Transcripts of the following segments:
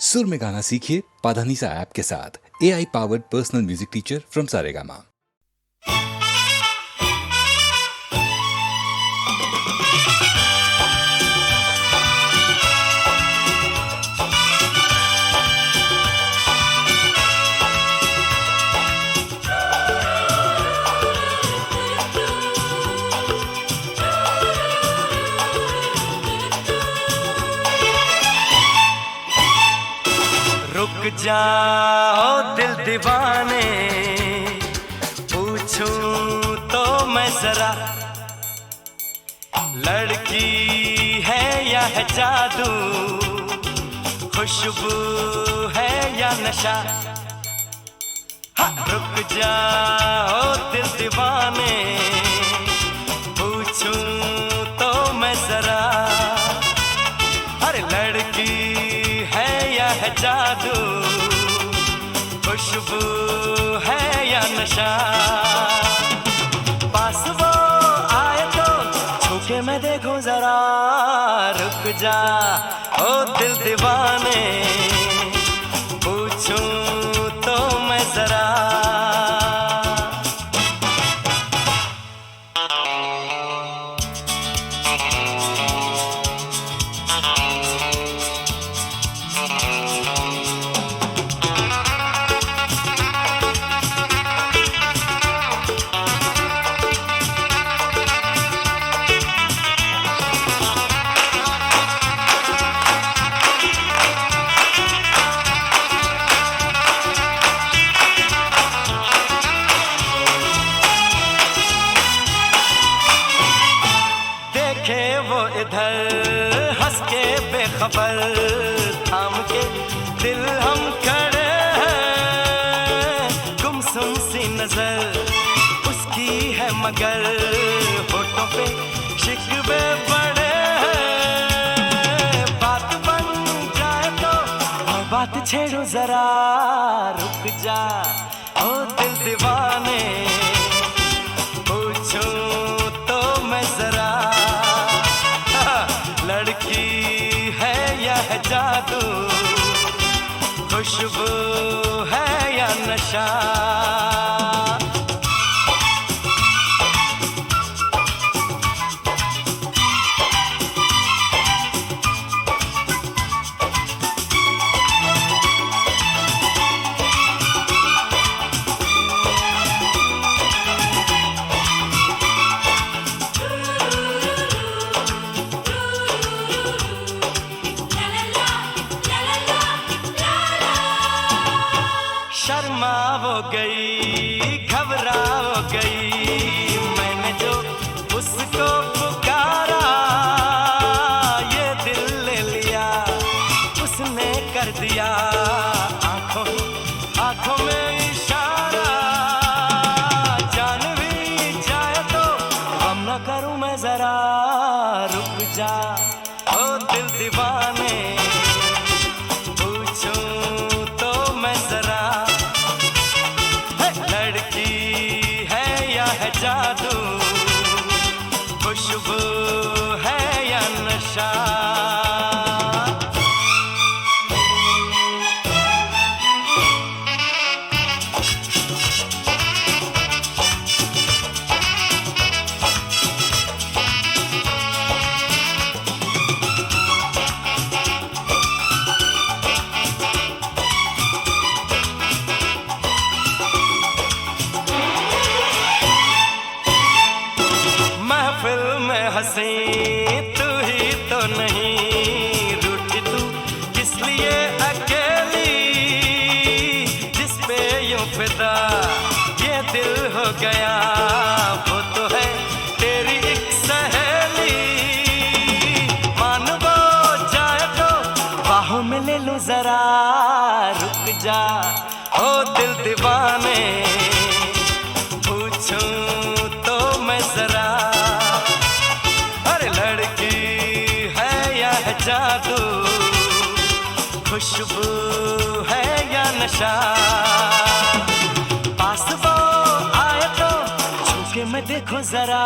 सुर में गाना सीखिए पाधानीसा ऐप के साथ। AI powered personal music teacher from Saregama. रुक जाओ दिल दीवाने, पूछूं तो मैं जरा, लड़की है या है जादू, खुशबू है या नशा। हाँ, रुक जाओ दिल दीवाने, पूछूं तो मैं जरा, अरे लड़की है या है जादू, खुशबू है या नशा। पास वो आए तो छूके मैं देखूं जरा, रुक जा ओ दिल दीवाने, पूछूं तो मैं जरा। वो इधर हंस के बेखबर, थाम के दिल हम खड़े हैं, गुमसुम सी नजर उसकी है मगर होठों पे शिकवे बड़े हैं। बात बन जाए तो मैं बात छेड़ू जरा, रुक जा ओ दिल दीवाने, पूछूं तो मैं जरा, लड़की है या है जादू, खुशबू है या नशा। शर्मा वो गई, घबरा वो गई, मैंने जो उसको पुकारा, ये दिल ले लिया उसने कर दिया, आंखों में इशारा। जान भी जाए तो हम न करूं मैं जरा, रुक जा ओ दिल दीवाने, पूछूं तो मैं जरा, लड़की है या है जादू, खुशबू है या नशा। महफिल में हंसी तू ही तो नहीं, रूठी तू किस लिए अकेली, जिस पे यूं फिदा ये दिल हो गया, वो तो है तेरी एक सहेली। मान वो जाए तो बाहों में ले लूं जरा, रुक जा ओ दिल दीवाने, पूछूं तो मैं जरा, लड़की है या है जादू, खुशबू है या नशा। पास वो आए तो छूके मैं देखो जरा,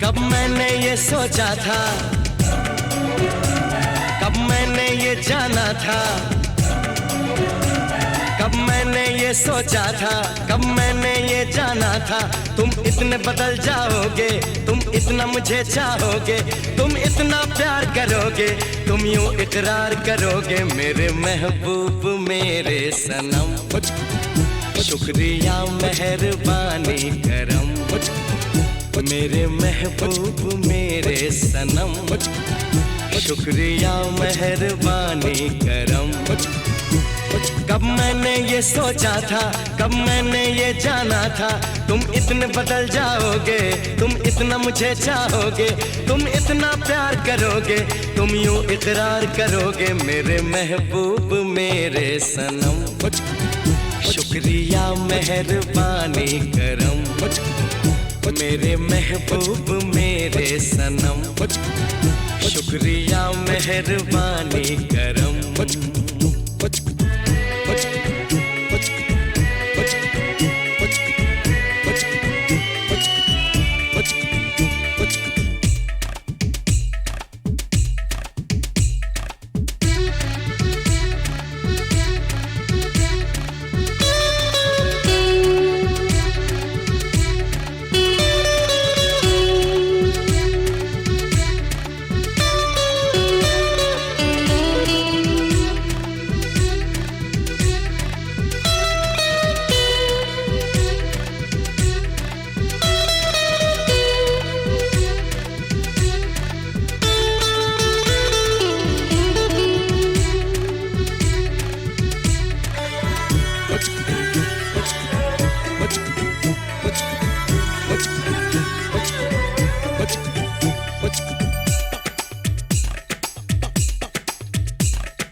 कब मैंने ये सोचा था, कब मैंने ये जाना था, कब मैंने ये सोचा था, कब मैंने ये जाना था। तुम इतने बदल जाओगे, तुम इतना मुझे चाहोगे, तुम इतना प्यार करोगे, तुम यूं इकरार करोगे मेरे महबूब मेरे सनम। शुक्रिया मेहरबानी करम मेरे महबूब मेरे सनम। शुक्रिया मेहरबानी करम। कब मैंने ये सोचा था, कब मैंने ये जाना था, तुम इतने बदल जाओगे, तुम इतना मुझे चाहोगे, तुम इतना प्यार करोगे, तुम यूं इकरार करोगे मेरे महबूब मेरे सनम। शुक्रिया मेहरबानी करम मेरे महबूब मेरे सनम। शुक्रिया मेहरबानी करम।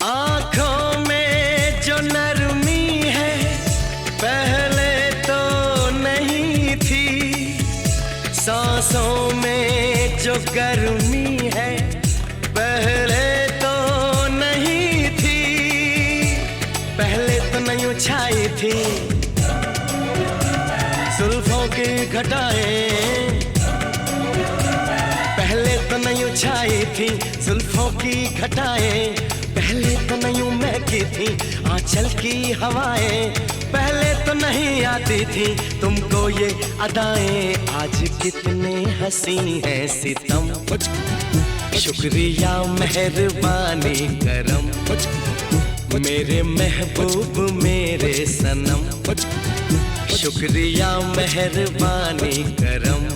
आँखों में जो नरमी है पहले तो नहीं थी, सांसों में जो गर्मी है पहले तो नहीं थी, पहले तो नहीं छाई थी जुल्फों की घटाएं, पहले तो नहीं छाई थी जुल्फों की घटाएं, पहले तो नहीं महकी थी आंचल की हवाएं, पहले तो नहीं आती थी तुमको ये अदाएं, आज कितने हंसी हैं सितम। शुक्रिया मेहरबानी करम मेरे महबूब मेरे सनम। शुक्रिया मेहरबानी करम।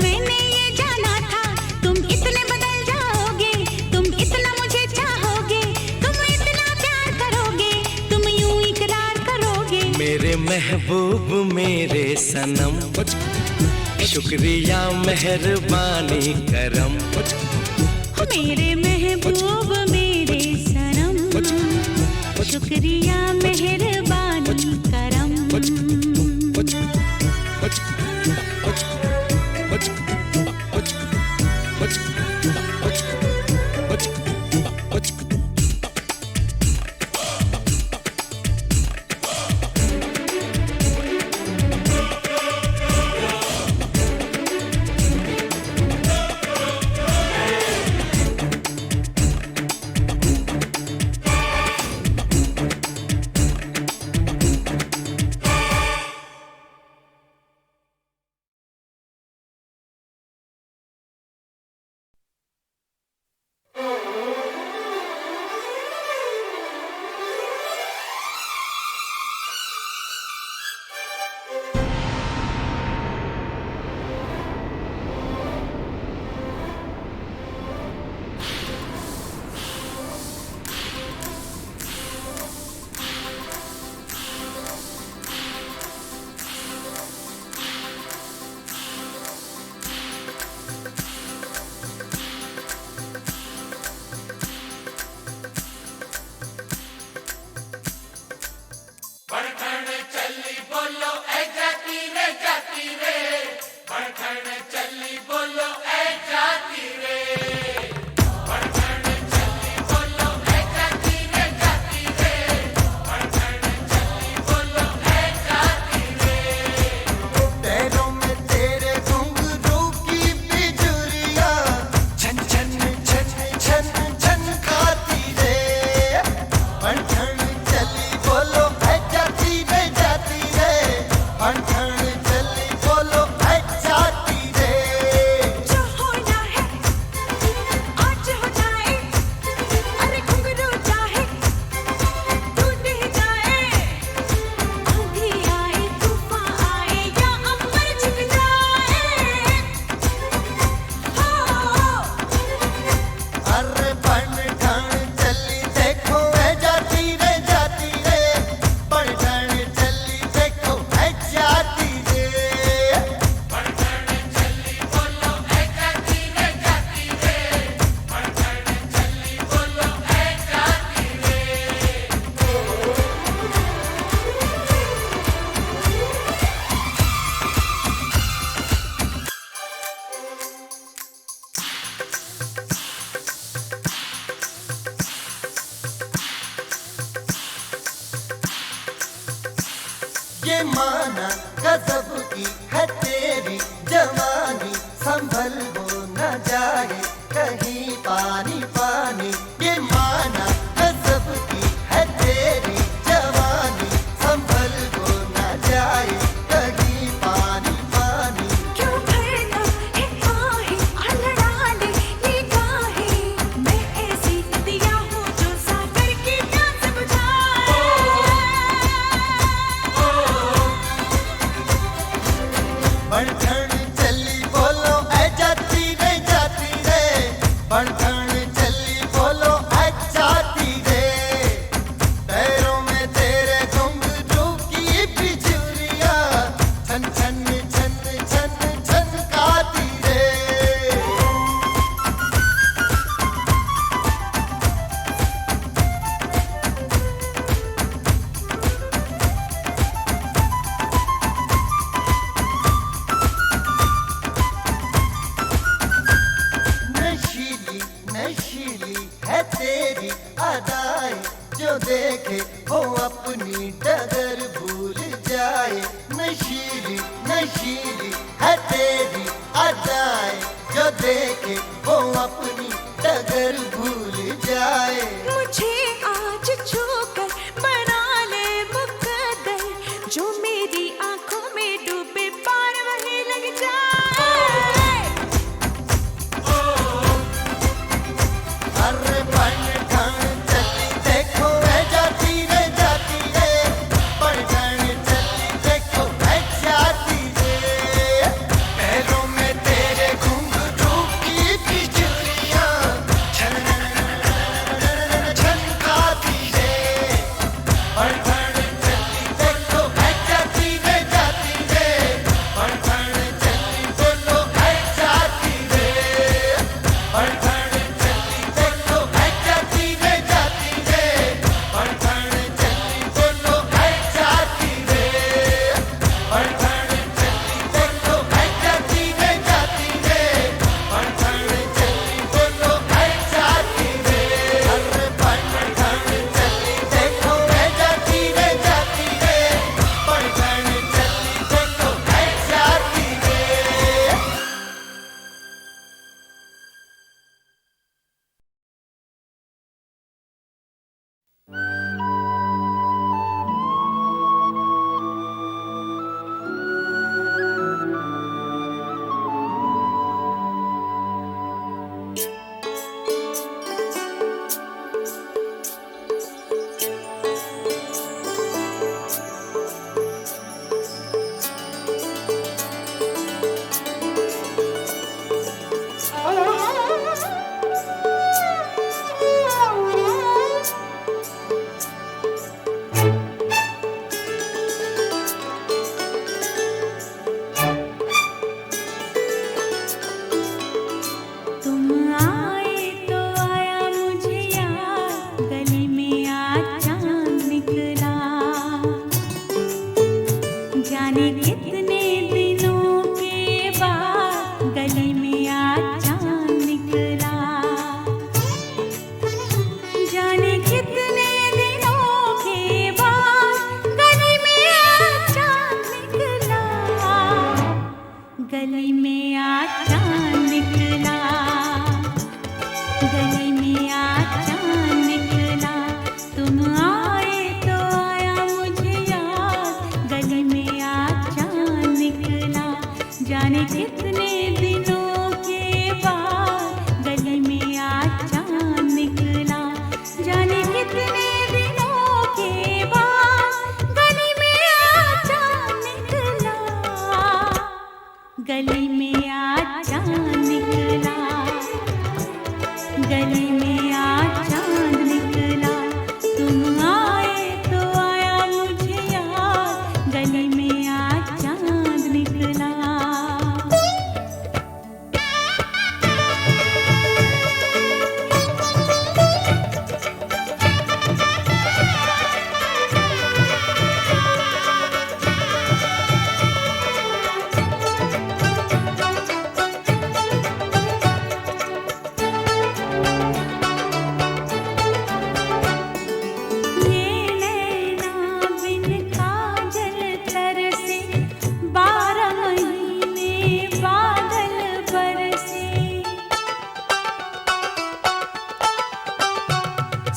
मैंने ये जाना था तुम इतने बदल जाओगे, तुम इतना मुझे चाहोगे, तुम इतना प्यार करोगे, तुम यूं इकरार करोगे। मेरे महबूब मेरे सनम, शुक्रिया मेहरबानी करम। मेरे महबूब मेरे सनम, शुक्रिया मेहरबानी करम। ये माना गजब की है तेरी जवानी, संभल हो न जाए कहीं पानी पानी। ये माना गजब की है तेरी जवानी, संभल हो न जाए कहीं पानी पानी। क्यों भरना है आहें लड़ा ले निगाहें, मैं ऐसी नदियाँ हूँ जो सागर की प्यास बुझाए। बढ़न चली बोलो ऐ जाती रे, बढ़न चली बोलो ऐ जाती रे। पैरों में तेरे घुंघरू की बिजुरियाँ छन छन छन छन छनकाती रे। नशीली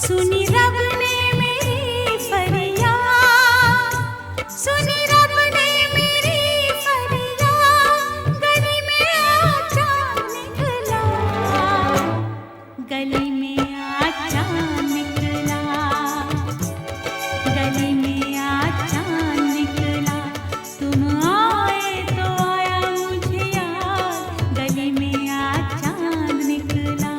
सुनी रब ने मेरी फरियाद, सुनी रब ने मेरी फरियाद, गली में आजा निकला, गली में आजा निकला, गली में आजा निकला, तुम आए तो आया मुझे याद, गली में आजा निकला।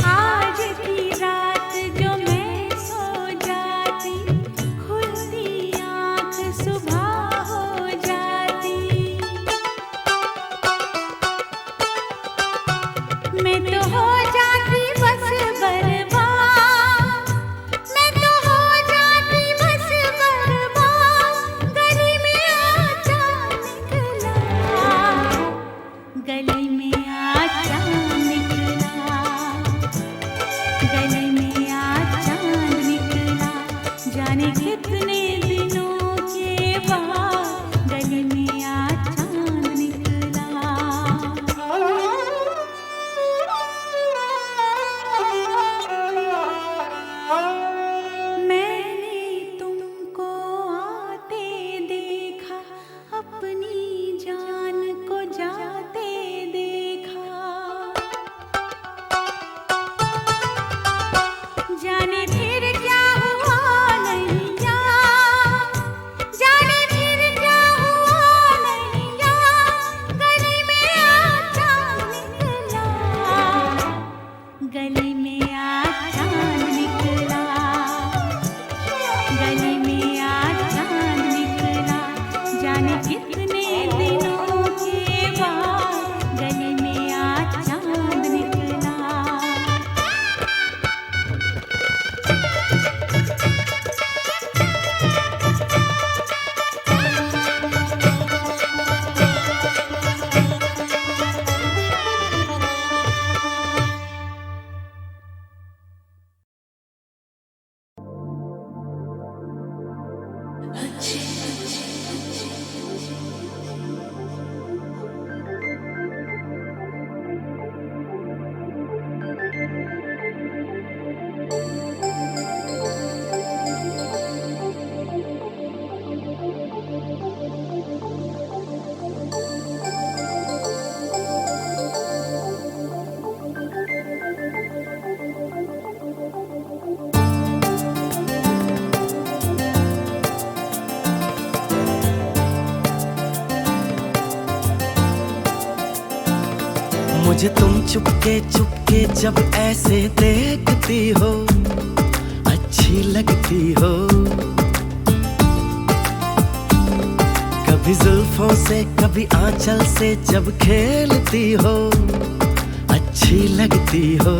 आज की रात जो मैं सो जाती, खुलती आँख सुबह हो जाती, मैं तो हो जाती बस बर्बाद, मैं तो हो जाती बस बर्बाद, गली में आजा निकला, गली में आजा निकला, गली में आज चांद निकला, जाने कितने दिनों के बाद, गली में आज चांद निकला। मैंने तुमको आते देखा, अपनी जान को जाते देखा, जाने फिर क्या हुआ नैया, जाने फिर क्या हुआ नैया, गली में आजा निकला, गली में आजा निकला, गली में आजा निकला, जाने कितने दिनों के बाद, गली में आजा निकला। मुझे तुम चुपके चुपके जब ऐसे देखती हो, अच्छी लगती हो, कभी जुल्फों से कभी आंचल से जब खेलती हो, अच्छी लगती हो।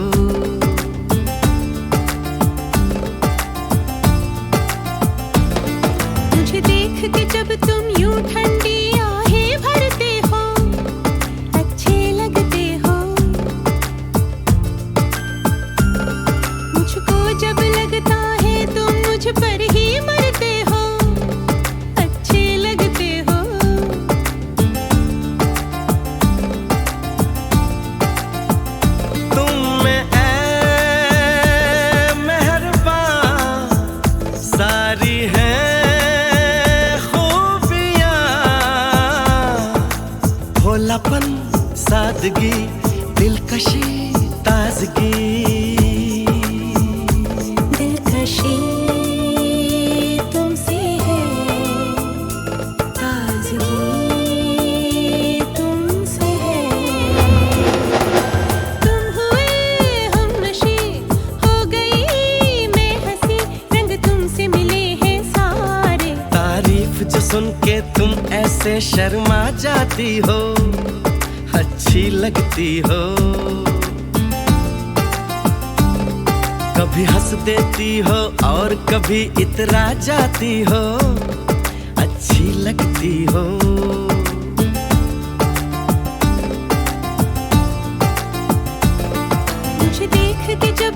मुझे देख के जब तुम यूं ठंडी आहें भरते हो, अच्छे लगते हो, मुझको जब लगता है तुम मुझ पर ही मरते हो, अच्छे लगते हो। तुम में ऐ मेहरबान सारी हैं खूबियाँ, भोलापन सादगी दिलकशी ताजगी, दिलकशी तुमसे है, ताजगी तुमसे है, तुम हुए हमनशी, हो गई मैं हंसी, रंग तुमसे मिले हैं सारे। तारीफ जो सुन के तुम ऐसे शर्मा जाती हो, अच्छी लगती हो, कभी हंस देती हो और कभी इतरा जाती हो, अच्छी लगती हो।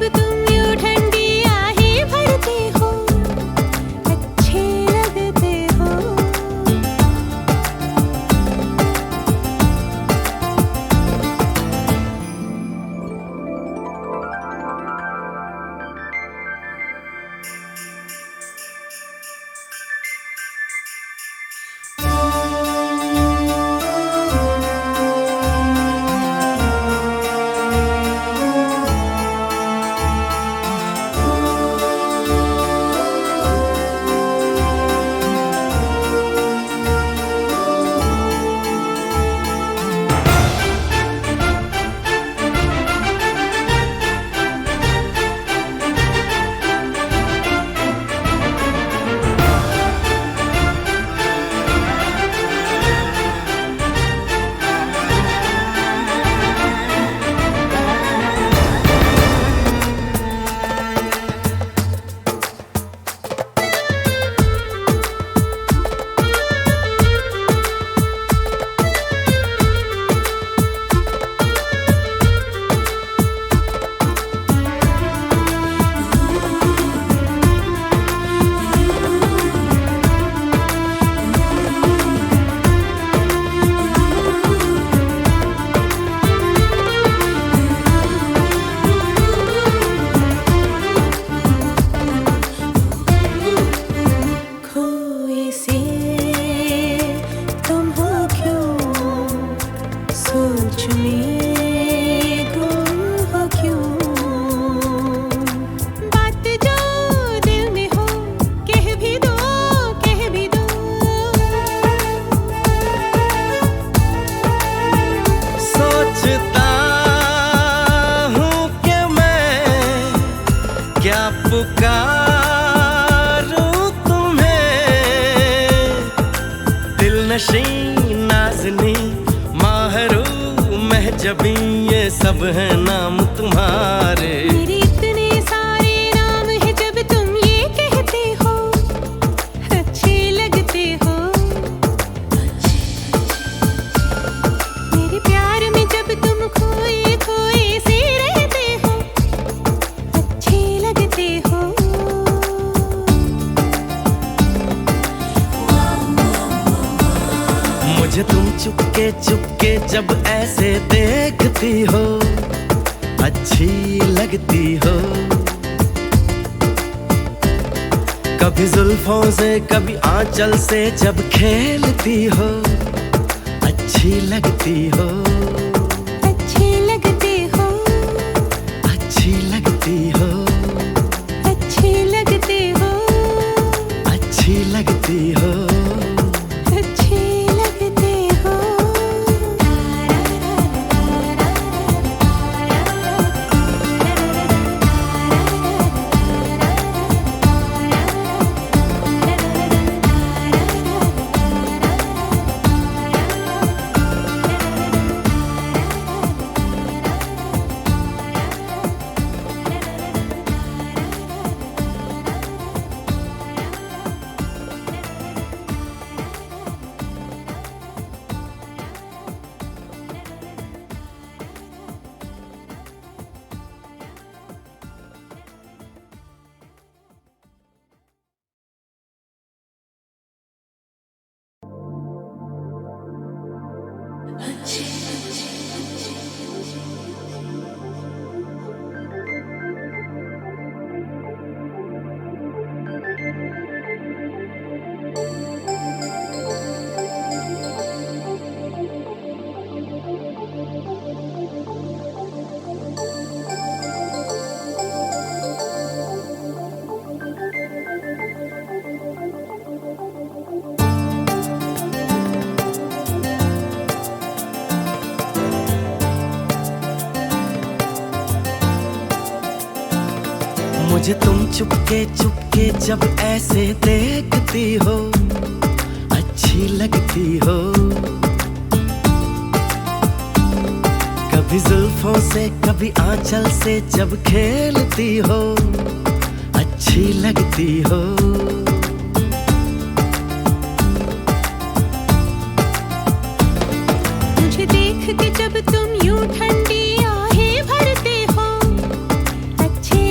जब तुम यूं ठंडी आहें भरते हो, अच्छे लगते हो। खोए से तुम हो क्यों, सोच में गुम हो क्यों। बात जो दिल में हो कह भी दो, कह भी दो। सोचता हूँ कि मैं क्या पुकारूं तुम्हें, दिल नशी नाज़नी माहरू महजबी ये सब है नाम तुम्हारे। मेरे इतने सारे नाम हैं जब तुम ये कहते हो, अच्छे लगते हो। मेरे प्यार में जब तुम खोए खोए से रहते हो, अच्छे लगते हो। मुझे तुम चुपके चुपके जब ऐसे देखती हो, अच्छी लगती हो। कभी जुल्फों से कभी आंचल से जब खेलती हो, अच्छी लगती हो। अच्छे लगते हो, अच्छी लगती हो, अच्छे लगते हो, अच्छी लगती हो। अच्छे लगते हो। मुझे तुम चुपके चुपके जब ऐसे देखती हो, अच्छी लगती हो। कभी जुल्फों से कभी आंचल से जब खेलती हो, अच्छी लगती हो। मुझे देख के जब तुम यूं ठंडी आहें भरते हो, अच्छे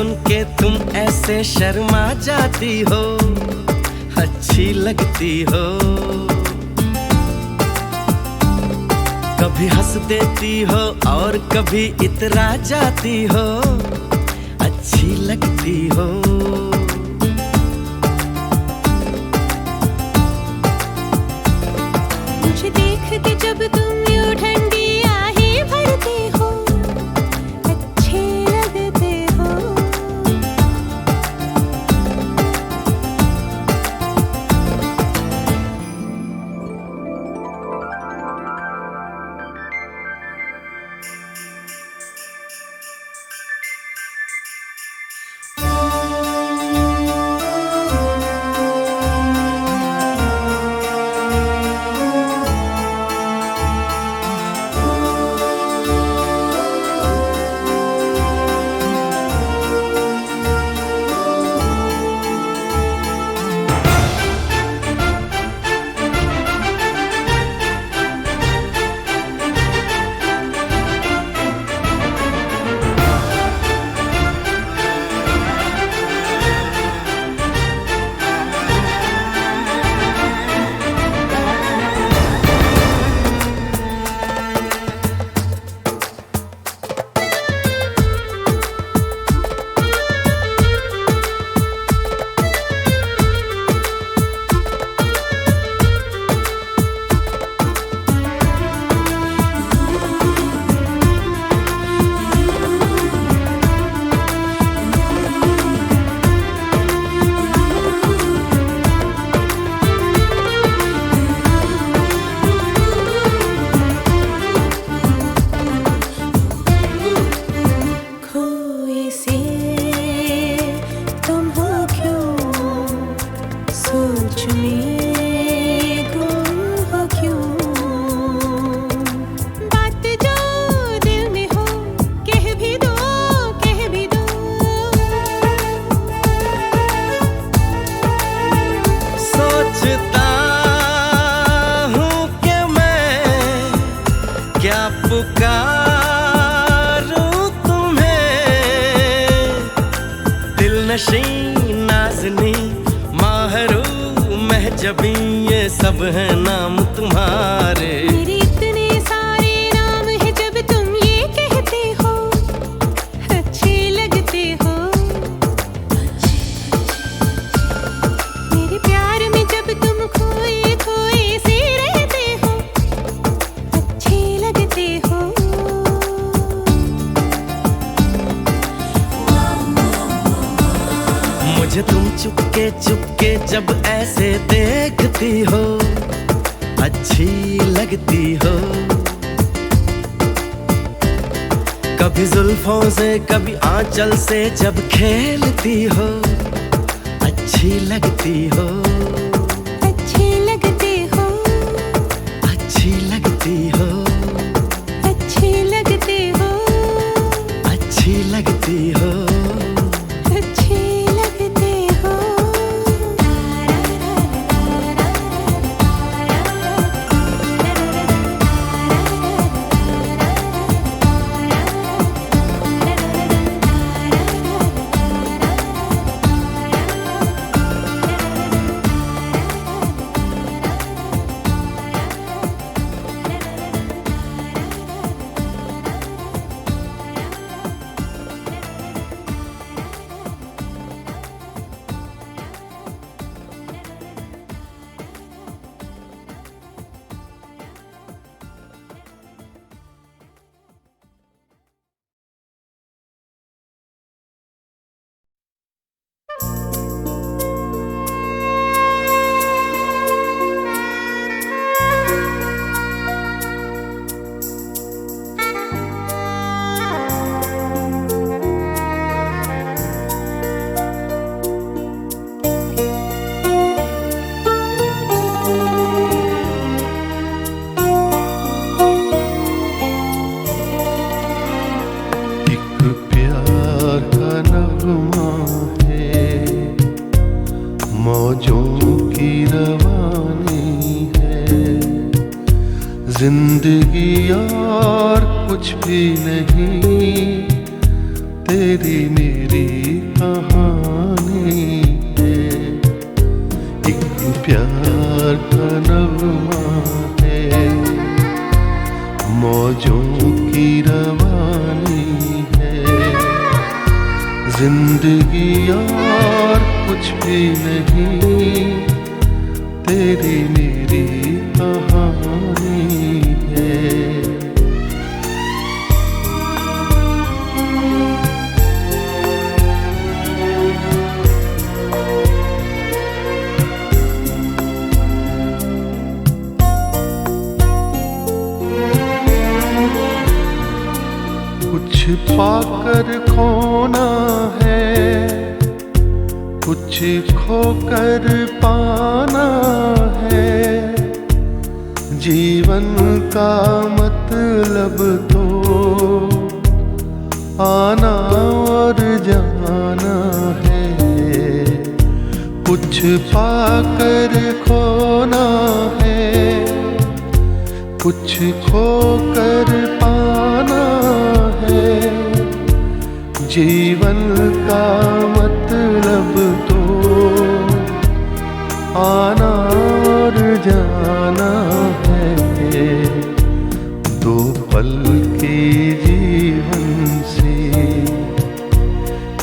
सुन के तुम ऐसे शर्मा जाती हो, अच्छी लगती हो। कभी हंस देती हो और कभी इतरा जाती हो, अच्छी लगती हो। मुझे देख के जब तुम यूं ठंडी आहें भरते हो, अच्छे लगते हो। नशी नाज़नी माहरू महजबी ये सब है नाम तुम्हारे। मेरे इतने सारे नाम हैं जब तुम ये कहते हो, अच्छे लगते हो। मेरे प्यार में जब तुम खोए खोए से रहते हो, अच्छे लगते हो। मुझे तुम चुपके चुपके जब ऐसे देखती हो, अच्छी लगती हो। कभी जुल्फों से कभी आंचल से जब खेलती हो, अच्छी लगती हो। अच्छे लगते हो, अच्छी लगती हो, अच्छे लगते हो, अच्छी लगती हो। अच्छे लगते हो। जिंदगी और कुछ भी नहीं, तेरी मेरी कहानी है, एक प्यार का नगमा है, मौजों की रवानी है। जिंदगी और कुछ भी नहीं, तेरी मेरी कहानी है। कुछ पाकर खोना है, कुछ खोकर पाना है। जीवन का मतलब तो आना और जाना है। कुछ पाकर खोना है, कुछ खोकर पाना है। जीवन का मतलब तो आना और जाना है। दो पल के जीवन से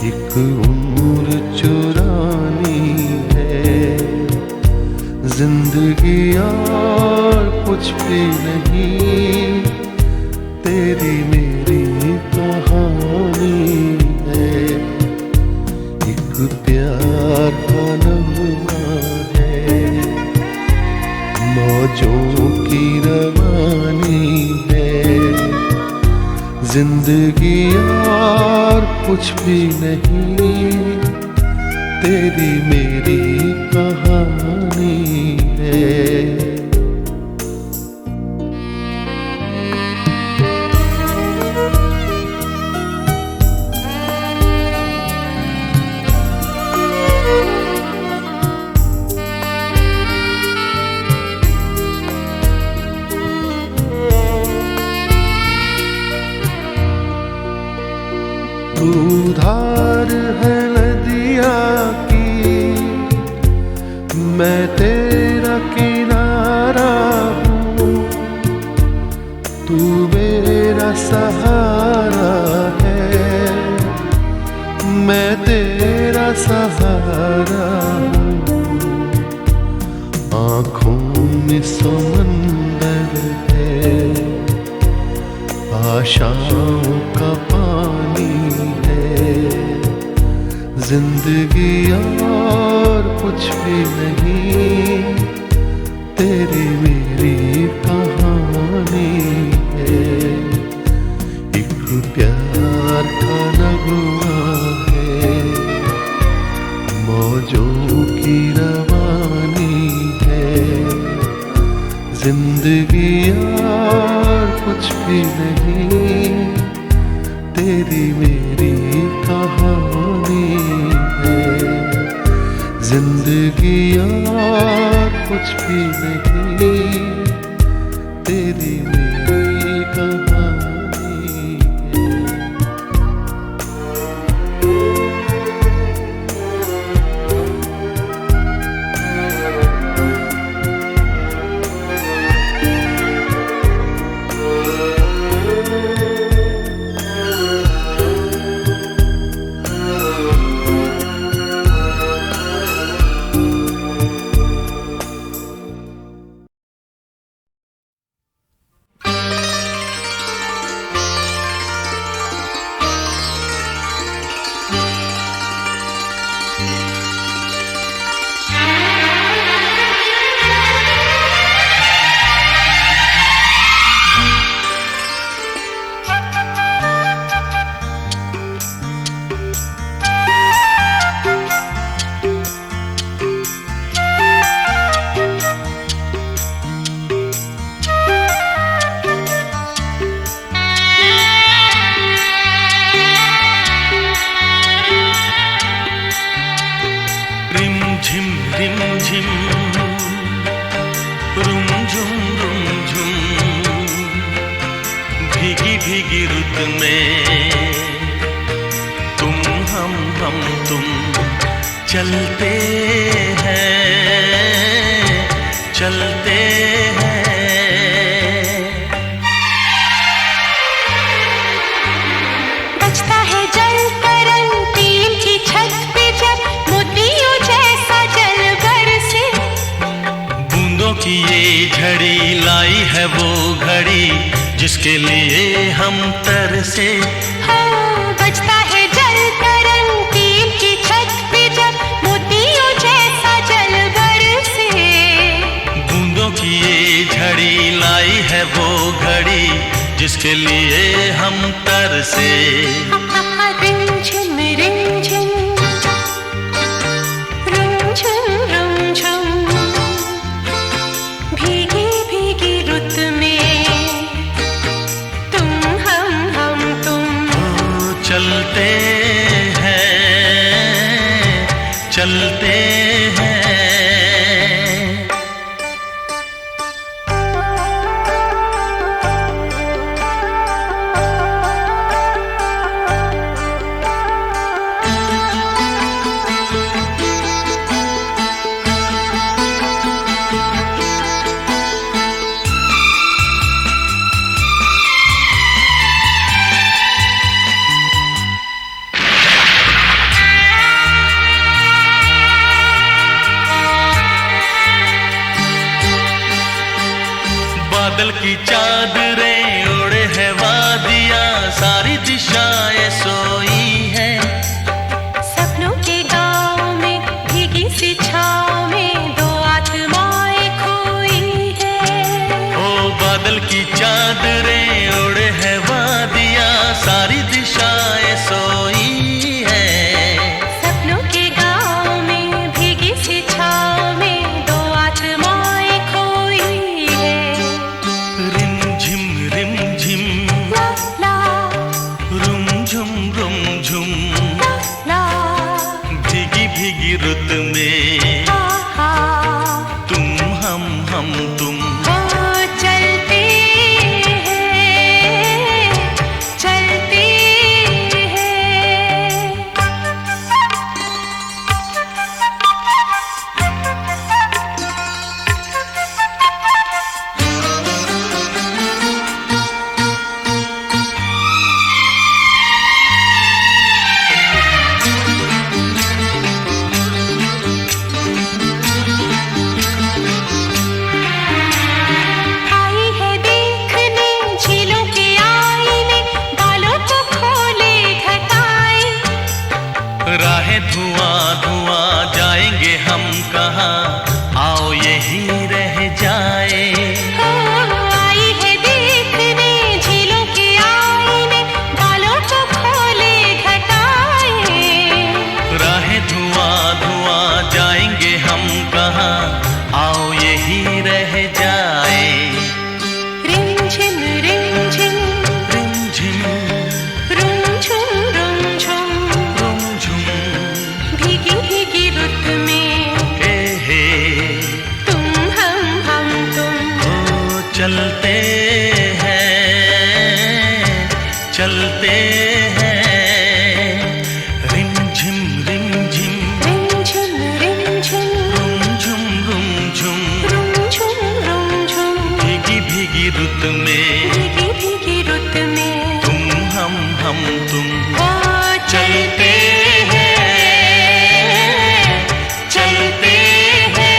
एक उम्र चुरानी है। जिंदगी और कुछ भी नहीं, तेरी मेरी कहानी है। एक प्यार का नगमा है, मौजों की रवानी है। जिंदगी और कुछ भी नहीं, तेरी मेरी कहानी है। तू धार है नदिया की, मैं तेरा किनारा हूँ। तू मेरा सहारा है, मैं तेरा सहारा हूँ। आँखों में समंदर है, आशाओं का पानी है। जिंदगी और कुछ भी नहीं, तेरी मेरी कहानी है। एक प्यार का नगमा है, मौजों की रवानी है। जिंदगी और कुछ भी नहीं, तेरी मेरी कहानी है। जिंदगी और कुछ भी नहीं, तेरी मेरी कहानी है। भीगी भीगी रुत में हम तुम चलते चलते हैं। बजता है जल तरंग टीम की छत पे जब मोतियों जैसा जल बरसे। बूंदों की ये झड़ी लाई है वो घड़ी जिसके लिए हम तरसे। हाँ, बजता है जल तरंग टीम की छत पे जब मोतियों जैसा जल बरसे। बूंदों की ये झड़ी लाई है वो घड़ी जिसके लिए हम तरसे। रिमझिम रिमझिम रुमझुम रुमझुम भीगी भीगी रुत में तुम हम तुम चलते चलते हैं। बादल की चादरें ओढ़े है वादियां सारी दिशाएं सोई है। सपनों के गाँव में भीगी सी छाँव में दो आत्माएं खोई है। ओ बादल की चादरें ओढ़े है वादियां सारी दिशाएं सोई है। सपनों के गाँव में भीगी सी छाँव में दो आत्माएं खोई है। रिमझिम रिमझिम ला ला रुमझुम रुमझुम ला भीगी भीगी रुत में हा हा तुम हम तुम ओ चलते हैं चलते हैं। आई है देखने झीलों के आईने बालों को खोले घटाए। राहें धुआं धुआं जाएंगे हम कहाँ आओ यही रह जाए। आई है देखने झीलों के आईने बालों को खोले घटाए। राहें धुआं धुआं जाएंगे हम कहाँ आओ यही रह जाए। रिमझिम रिमझिम रिमझिम रुमझुम रुमझुम रुमझुम भीगी भीगी रुत में हे तुम हम तुम ओ चलते चलते हैं। रिमझिम रिमझिम रिमझिम रिमझिम रुमझुम रुमझुम रुमझुम रुमझुम भीगी भीगी रुत में भीगी भीगी रुत में तुम हम तुम ओ चलते हैं चलते हैं।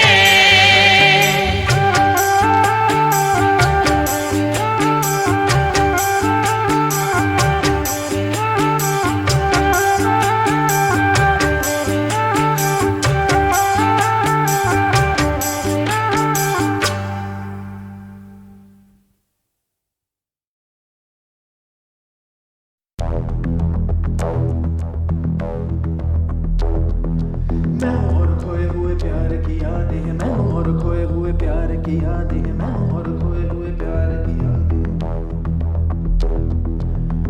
मैं और खोए हुए प्यार की यादें हैं। मैं और खोए हुए प्यार की यादें हैं। मैं और खोए हुए प्यार की यादें।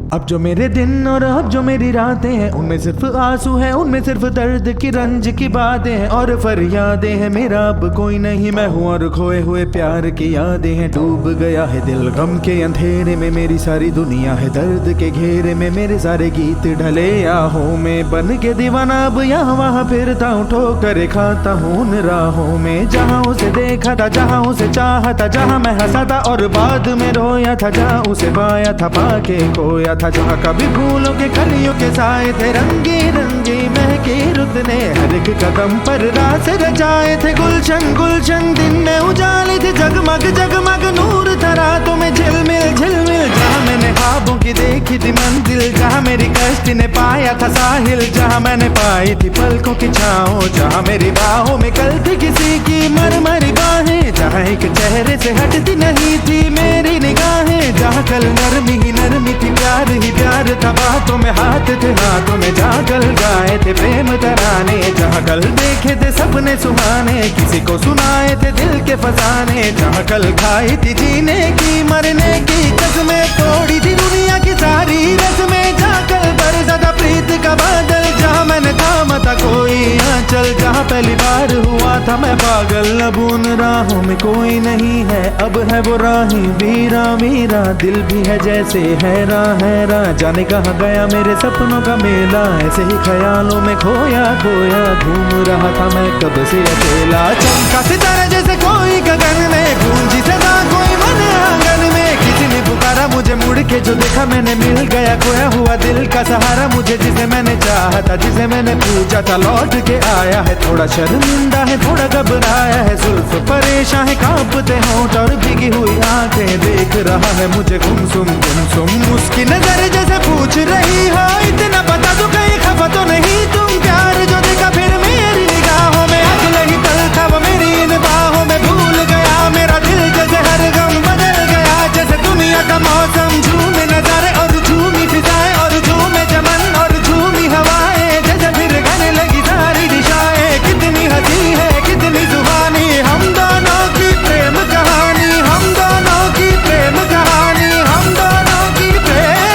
अब जो मेरे दिन और अब जो मेरी रातें हैं, उनमें सिर्फ आंसू है, उनमें सिर्फ दर्द की रंज की बातें हैं और फरियादें हैं। मेरा अब कोई नहीं मैं हूँ और खोए हुए प्यार की यादें हैं। डूब गया है दिल गम के अंधेरे में, मेरी सारी दुनिया है दर्द के घेरे में। मेरे सारे गीत ढले आहों में, बन के दीवाना अब यहाँ वहाँ फिरता हूँ, ठोकर खाता हूँ उन राहों में। जहाँ उसे देखा था, जहाँ उसे चाहा था, जहाँ मैं हंसा था और बाद में रोया था, जहाँ उसे पाया था पाके खोया था, जहाँ कभी फूलों के कलियों के साए थे, रंगी रंगी महकी रुत ने हर एक कदम पर रास रचाए थे। गुलशन गुलशन दिन में उजाले थे, जगमग जगमग नूर था रातों में झिलमिल झिलमिल। जहाँ मैंने ख्वाबों की देखी थी मंजिल, जहाँ मेरी कश्ती ने पाया था साहिल, जहाँ मैंने पाई थी पलकों की छाओ, जहाँ मेरी बाहों में कल थी किसी की मरमरी बाहें, जहाँ एक चेहरे से हटती नहीं थी मेरी निगाहें, जहाँ कल नरमी ही नरमी थी, प्यार ही प्यार था, बातों में हाथ थे, हाथों में जागल गाए थे प्रेम तराने, जहाँ कल देखे थे सपने सुहाने, किसी को सुनाए थे दिल के फसाने, जहाँ कल खाई थी जीने की मरने की कसमें, तोड़ी थी दुनिया की सारी रस्में, जहाँ कल बरसा था प्रीत का बादल, जहाँ मैंने थामा था कोई आंचल, जहाँ पहली बार हुआ था मैं पागल। अब उन राहों में कोई नहीं है, अब है वो राही वीरा मीरा, दिल भी है जैसे हैरान हैरान, जाने कहाँ गया मेरे सपनों का मेला, ऐसे ही ख्यालों में खोया खोया घूम रहा था मैं कब से अकेला। चमका सितारा जैसे कोई गगन में, गूंजी सदा कोई मन आंगन में, किसी ने पुकारा मुझे मुड़ के जो देखा मैंने, मिल गया खोया हुआ दिल का सहारा मुझे, जिसे मैंने चाहा था, जिसे मैंने पूछा था, लौट के आया है। थोड़ा शर्मिंदा है, थोड़ा घबराया है, जुल्फ परेशान है, कांपते होंठ और भीगी हुई आंखें, देख रहा है मुझे गुमसुम गुमसुम। उसकी नजर जैसे पूछ रही हो, इतना बता दो कहीं खफा तो नहीं तुम, प्यार जो देखा फिर मेरी निगाहों में, अगले ही पल था वो मेरी इन बाहों में, भूल गया मेरा दिल जैसे हर गम बदल गया, जैसे दुनिया का मौसम झूमे नजारे और झूमी फिजाएं और झूमे चमन और झूमी हवाएं, जैसे फिर गाने लगी सारी दिशाएं। कितनी हंसी है कितनी जुबानी, हम दोनों की प्रेम कहानी, हम दोनों की प्रेम कहानी, हम दोनों की प्रेम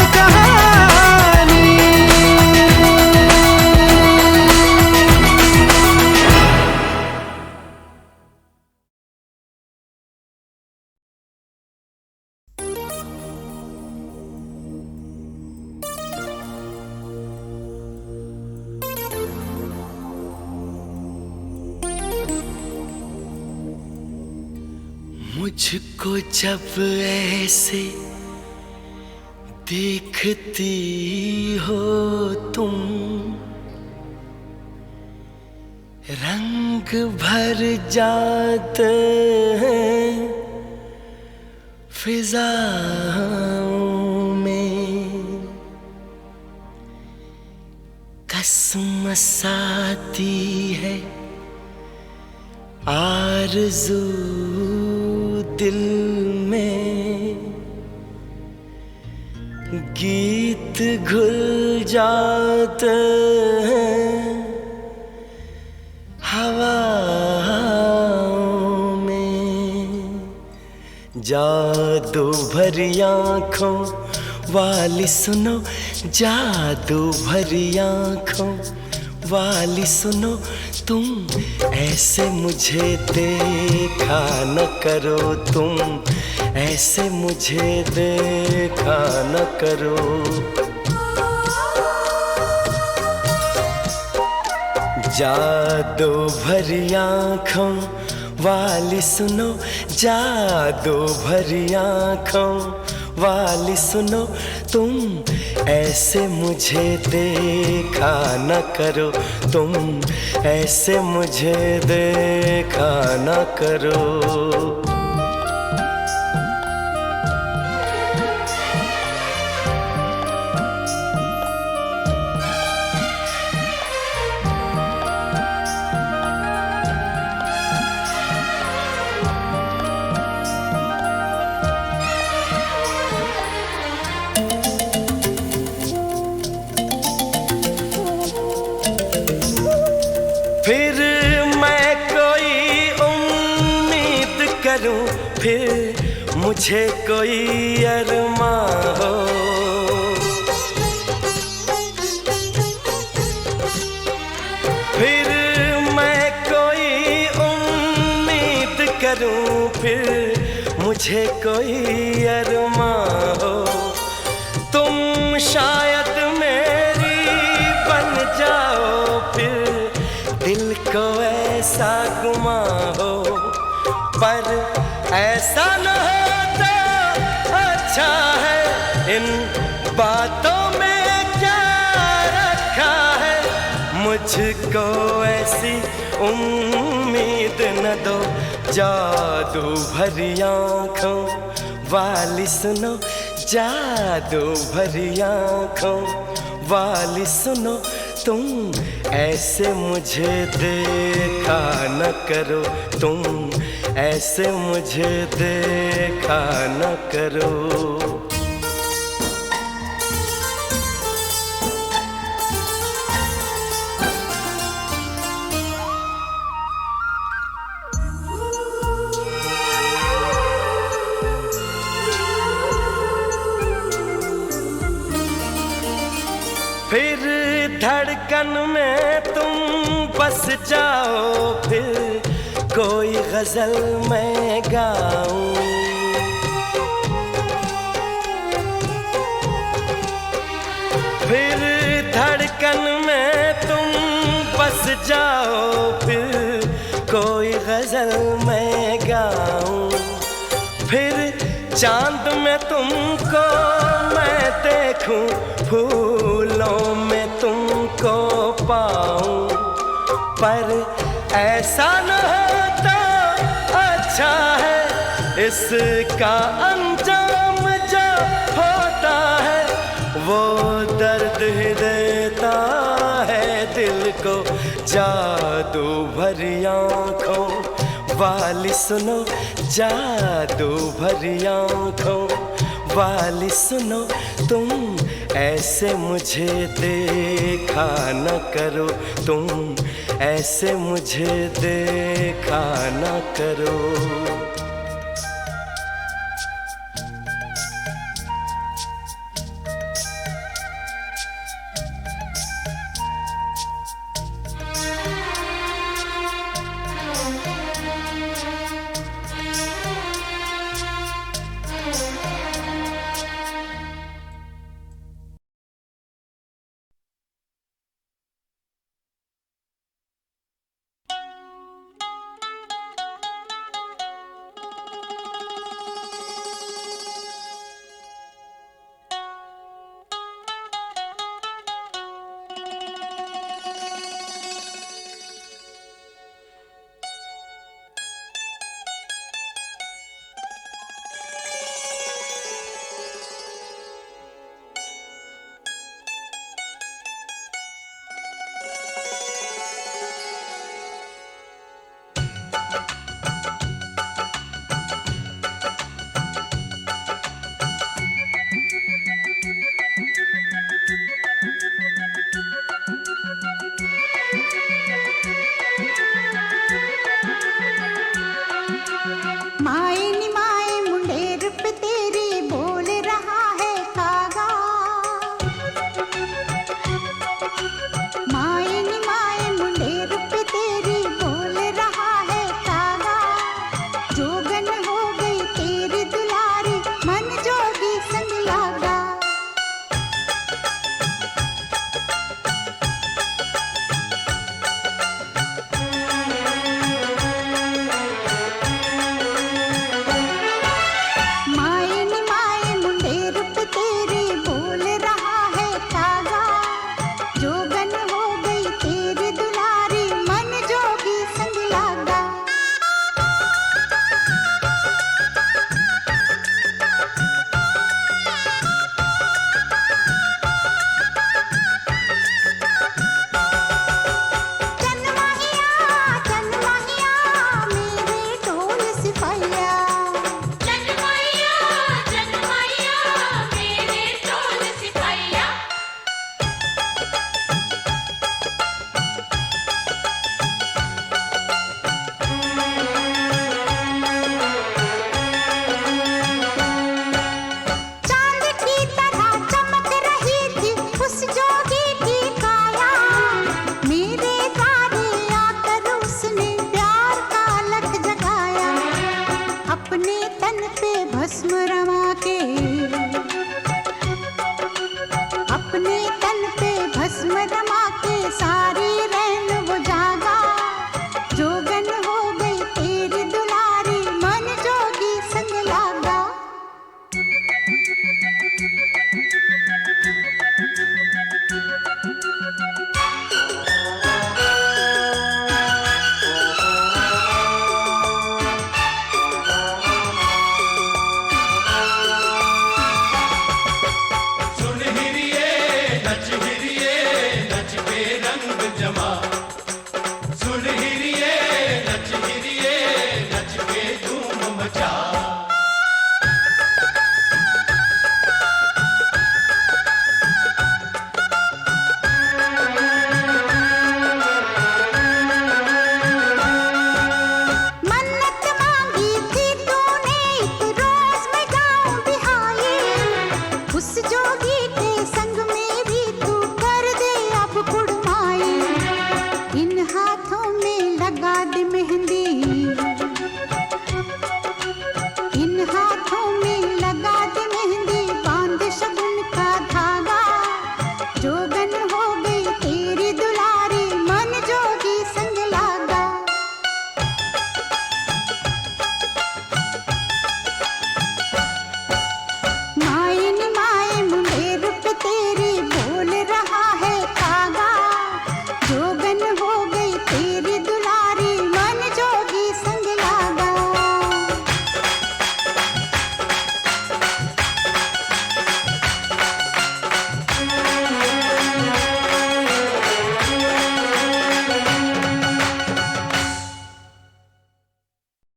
कहानी। मुझको जब ऐसे देखती हो तुम, रंग भर जाते हैं फिजाओं में, कसमस आती है आरज़ू दिल में, गीत घुल जाते हैं हवाओं में, जादू भरी आँखों वाली सुनो, जादू भरी आँखों वाली सुनो, तुम ऐसे मुझे देखा न करो, तुम ऐसे मुझे देखा न करो। जादू भरी आँखों वाली सुनो, जादू भरी आँखों वाली सुनो, तुम ऐसे मुझे देखा न करो, तुम ऐसे मुझे देखा न करो। फिर मुझे कोई अरमा हो। फिर मैं कोई उम्मीद करूं, फिर मुझे कोई अरमा हो। तुम शायद मेरी बन जाओ, फिर दिल को ऐसा गुमा हो। पर ऐसा न हो तो अच्छा है, इन बातों में क्या रखा है। मुझको ऐसी उम्मीद न दो, जादू भरी आँखों वाली सुनो, जादू भरी आँखों वाली सुनो। तुम ऐसे मुझे देखा न करो, तुम ऐसे मुझे देखा न करो। फिर धड़कन में तुम बस जाओ, फिर कोई गजल मैं गाऊं। फिर धड़कन में तुम बस जाओ, फिर कोई गजल मैं गाऊं। फिर चांद में तुमको मैं देखूं, फूलों में तुमको पाऊं। पर ऐसा न होता अच्छा है, इसका अंजाम जो होता है वो दर्द ही देता है दिल को। जादू भरी आँखों वाली सुनो, जादू भरी आँखों वाली सुनो। तुम ऐसे मुझे देखा न करो, तुम ऐसे मुझे देखा न करो। अपने तन पे भस्म रमा के, अपने तन पे भस्म रमा के सारी रैन वो जागा, जोगन हो गई तेरी दुलारी, मन जोगी संग लागा। सुन हिरिए नच के रंग जमा, सुन हिरिए नच के धूम मचा।